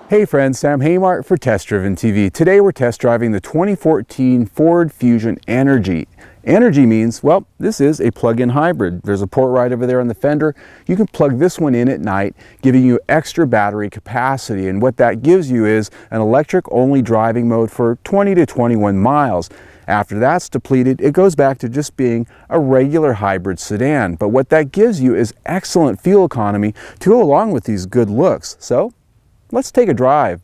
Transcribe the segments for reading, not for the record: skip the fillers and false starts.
Hey friends, Sam Haymart for Test Driven TV. Today we're test driving the 2014 Ford Fusion Energi. Energi means, well, this is a plug-in hybrid. There's a port right over there on the fender. You can plug this one in at night, giving you extra battery capacity. And what that gives you is an electric-only driving mode for 20 to 21 miles. After that's depleted, it goes back to just being a regular hybrid sedan. But what that gives you is excellent fuel economy to go along with these good looks. So, let's take a drive.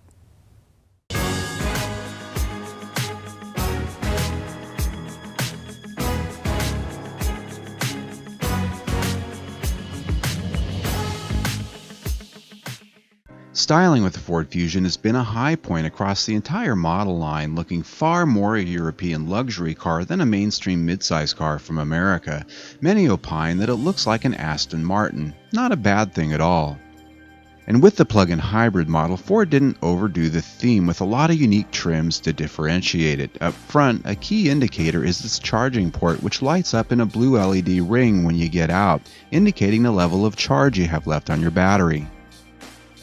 Styling with the Ford Fusion has been a high point across the entire model line, looking far more a European luxury car than a mainstream midsize car from America. Many opine that it looks like an Aston Martin. Not a bad thing at all. And with the plug-in hybrid model, Ford didn't overdo the theme with a lot of unique trims to differentiate it. Up front, a key indicator is this charging port, which lights up in a blue LED ring when you get out, indicating the level of charge you have left on your battery.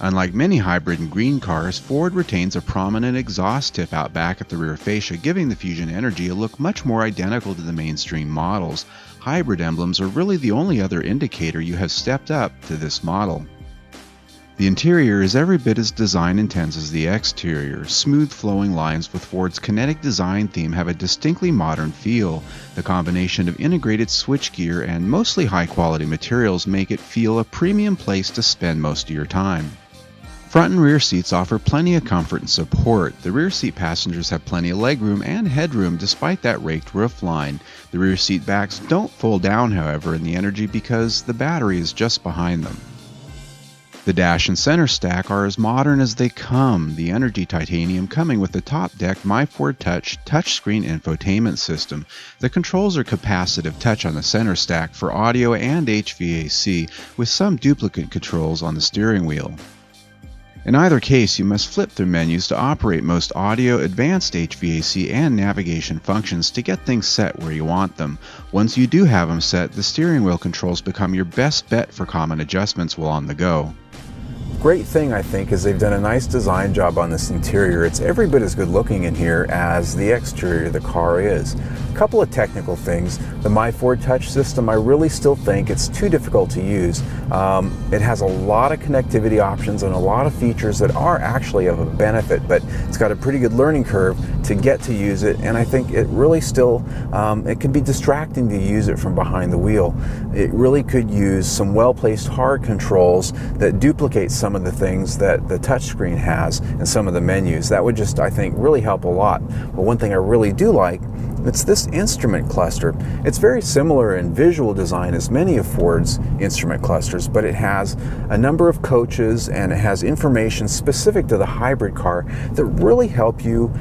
Unlike many hybrid and green cars, Ford retains a prominent exhaust tip out back at the rear fascia, giving the Fusion Energi a look much more identical to the mainstream models. Hybrid emblems are really the only other indicator you have stepped up to this model. The interior is every bit as design intense as the exterior. Smooth flowing lines with Ford's kinetic design theme have a distinctly modern feel. The combination of integrated switchgear and mostly high quality materials make it feel a premium place to spend most of your time. Front and rear seats offer plenty of comfort and support. The rear seat passengers have plenty of legroom and headroom despite that raked roofline. The rear seat backs don't fold down, however, in the Energi because the battery is just behind them. The dash and center stack are as modern as they come, the Energi Titanium coming with the top deck My Ford Touch touchscreen infotainment system. The controls are capacitive touch on the center stack for audio and HVAC, with some duplicate controls on the steering wheel. In either case, you must flip through menus to operate most audio, advanced HVAC, and navigation functions to get things set where you want them. Once you do have them set, the steering wheel controls become your best bet for common adjustments while on the go. Great thing, I think, is they've done a nice design job on this interior. It's every bit as good looking in here as the exterior of the car is. A couple of technical things. The My Ford Touch system, I really still think it's too difficult to use. It has a lot of connectivity options and a lot of features that are actually of a benefit, but it's got a pretty good learning curve to get to use it, and I think it really still, it can be distracting to use it from behind the wheel. It really could use some well-placed hard controls that duplicate some of the things that the touchscreen has and some of the menus. That would just, I think, really help a lot. But one thing I really do like, it's this instrument cluster. It's very similar in visual design as many of Ford's instrument clusters, but it has a number of coaches and it has information specific to the hybrid car that really help you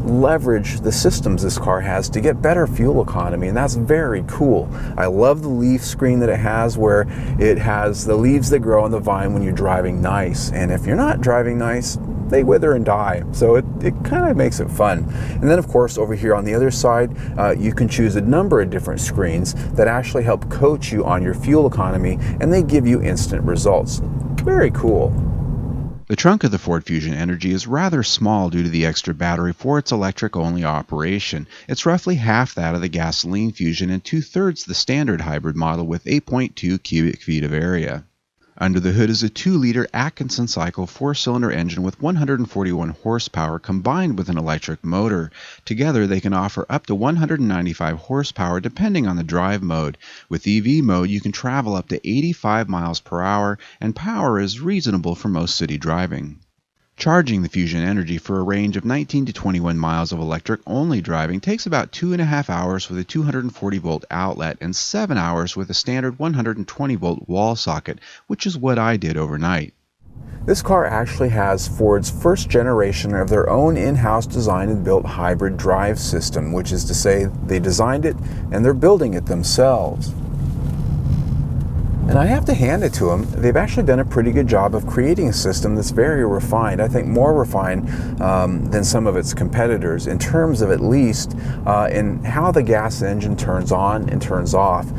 leverage the systems this car has to get better fuel economy, and that's very cool. I love the leaf screen that it has, where it has the leaves that grow on the vine when you're driving nice, and if you're not driving nice, they wither and die. So it kind of makes it fun. And then of course over here on the other side, you can choose a number of different screens that actually help coach you on your fuel economy, and they give you instant results. Very cool. The trunk of the Ford Fusion Energi is rather small due to the extra battery for its electric-only operation. It's roughly half that of the gasoline Fusion and 2/3 the standard hybrid model with 8.2 cubic feet of area. Under the hood is a 2-liter Atkinson cycle 4-cylinder engine with 141 horsepower combined with an electric motor. Together they can offer up to 195 horsepower depending on the drive mode. With EV mode you can travel up to 85 miles per hour, and power is reasonable for most city driving. Charging the Fusion Energi for a range of 19 to 21 miles of electric-only driving takes about 2.5 hours with a 240-volt outlet and 7 hours with a standard 120-volt wall socket, which is what I did overnight. This car actually has Ford's first generation of their own in-house designed and built hybrid drive system, which is to say they designed it and they're building it themselves. And I have to hand it to them. They've actually done a pretty good job of creating a system that's very refined. I think more refined than some of its competitors in terms of at least in how the gas engine turns on and turns off.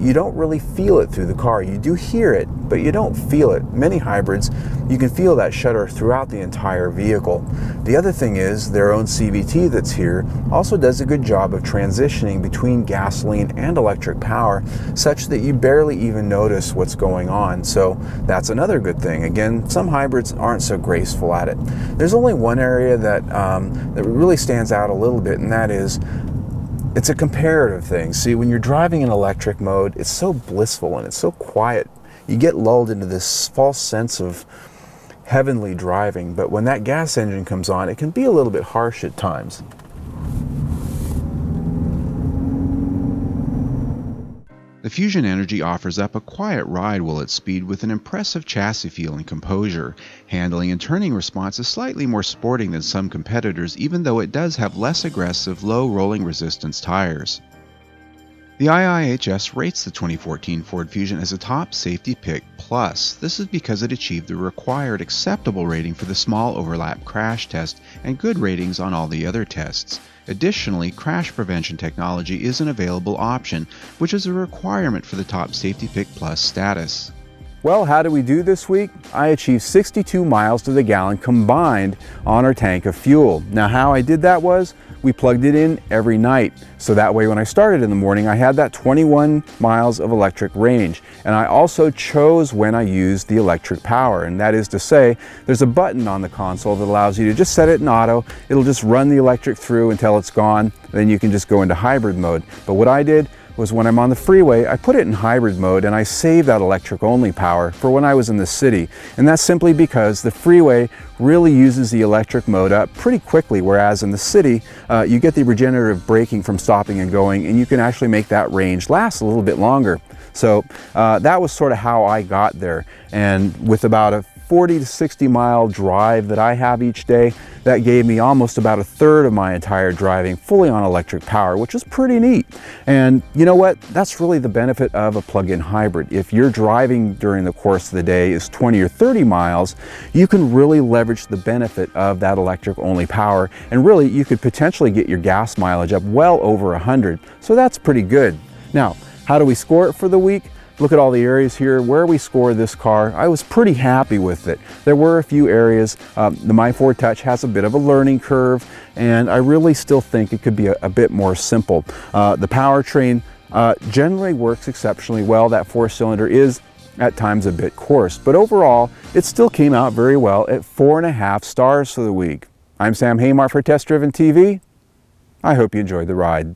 you don't really feel it through the car. You do hear it, but you don't feel it. Many hybrids, you can feel that shudder throughout the entire vehicle. The other thing is their own CVT that's here also does a good job of transitioning between gasoline and electric power, such that you barely even notice what's going on. So that's another good thing. Again, some hybrids aren't so graceful at it. There's only one area that really stands out a little bit, and that is it's a comparative thing. See, when you're driving in electric mode, it's so blissful and it's so quiet. You get lulled into this false sense of heavenly driving, but when that gas engine comes on, it can be a little bit harsh at times. The Fusion Energi offers up a quiet ride while at speed with an impressive chassis feel and composure. Handling and turning response is slightly more sporting than some competitors, even though it does have less aggressive, low rolling resistance tires. The IIHS rates the 2014 Ford Fusion as a top safety pick plus. This is because it achieved the required acceptable rating for the small overlap crash test and good ratings on all the other tests. Additionally, crash prevention technology is an available option, which is a requirement for the top safety pick plus status. Well, how did we do this week? I achieved 62 miles to the gallon combined on our tank of fuel. Now, how I did that was we plugged it in every night. So that way when I started in the morning, I had that 21 miles of electric range. And I also chose when I used the electric power. And that is to say, there's a button on the console that allows you to just set it in auto. It'll just run the electric through until it's gone. Then you can just go into hybrid mode. But what I did was when I'm on the freeway, I put it in hybrid mode and I save that electric only power for when I was in the city. And that's simply because the freeway really uses the electric mode up pretty quickly, whereas in the city, you get the regenerative braking from stopping and going, and you can actually make that range last a little bit longer. So that was sort of how I got there. And with about a 40 to 60 mile drive that I have each day, that gave me almost about a third of my entire driving fully on electric power, which is pretty neat. And you know what? That's really the benefit of a plug-in hybrid. If your driving during the course of the day is 20 or 30 miles, you can really leverage the benefit of that electric only power. And really, you could potentially get your gas mileage up well over 100. So that's pretty good. Now, how do we score it for the week? Look at all the areas here where we scored this car. I was pretty happy with it. There were a few areas. The My Ford Touch has a bit of a learning curve, and I really still think it could be a bit more simple. The powertrain generally works exceptionally well. That 4-cylinder is at times a bit coarse, but overall, it still came out very well at 4.5 stars for the week. I'm Sam Haymar for Test Driven TV. I hope you enjoyed the ride.